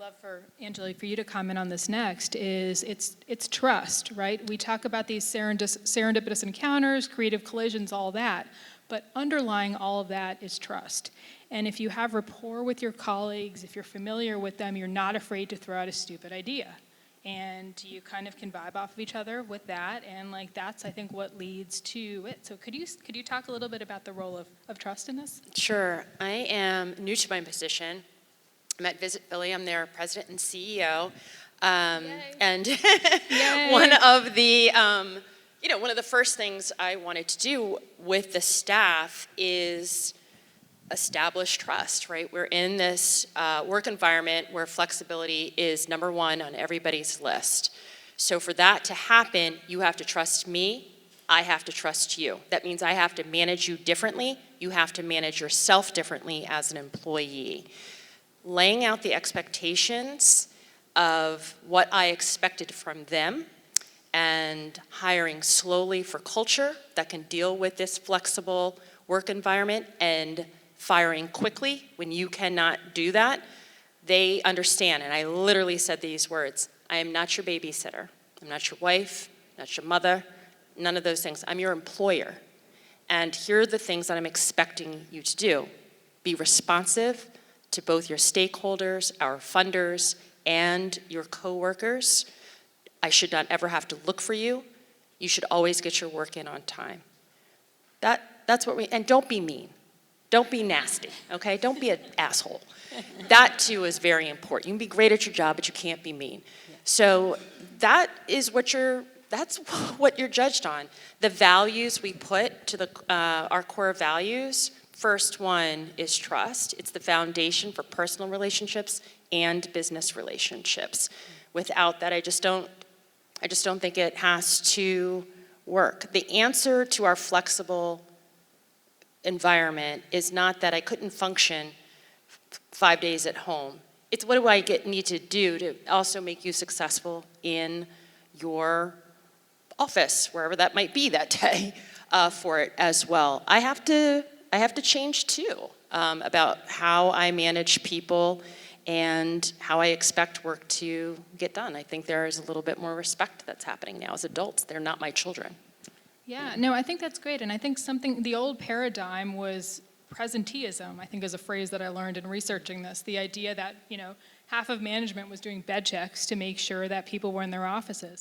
love for Angela, for you to comment on this next, is it's trust, right? We talk about these serendipitous encounters, creative collisions, all that, but underlying all of that is trust. And if you have rapport with your colleagues, if you're familiar with them, you're not afraid to throw out a stupid idea. And you kind of can vibe off of each other with that, and like that's, I think, what leads to it. So could you talk a little bit about the role of trust in this? Sure. I am new to my position. I'm at Visit Philly. I'm their president and CEO. And one of the one of the first things I wanted to do with the staff is establish trust, right? We're in this work environment where flexibility is number one on everybody's list. So for that to happen, you have to trust me, I have to trust you. That means I have to manage you differently, you have to manage yourself differently as an employee. Laying out the expectations of what I expected from them and hiring slowly for culture that can deal with this flexible work environment and firing quickly when you cannot do that, they understand. And I literally said these words: I am not your babysitter. I'm not your wife, not your mother, none of those things. I'm your employer. And here are the things that I'm expecting you to do. Be responsive to both your stakeholders, our funders, and your coworkers. I should not ever have to look for you. You should always get your work in on time. That's what and don't be mean. Don't be nasty, okay? Don't be an asshole. That too is very important. You can be great at your job, but you can't be mean. So that's what you're judged on. The values we put to our core values, first one is trust. It's the foundation for personal relationships and business relationships. Without that, I just don't think it has to work. The answer to our flexible environment is not that I couldn't function 5 days at home. It's what do I need to do to also make you successful in your office, wherever that might be that day, for it as well. I have to change too about how I manage people and how I expect work to get done. I think there is a little bit more respect that's happening now as adults. They're not my children. Yeah, no, I think that's great. And I think the old paradigm was presenteeism, I think is a phrase that I learned in researching this. The idea that, half of management was doing bed checks to make sure that people were in their offices.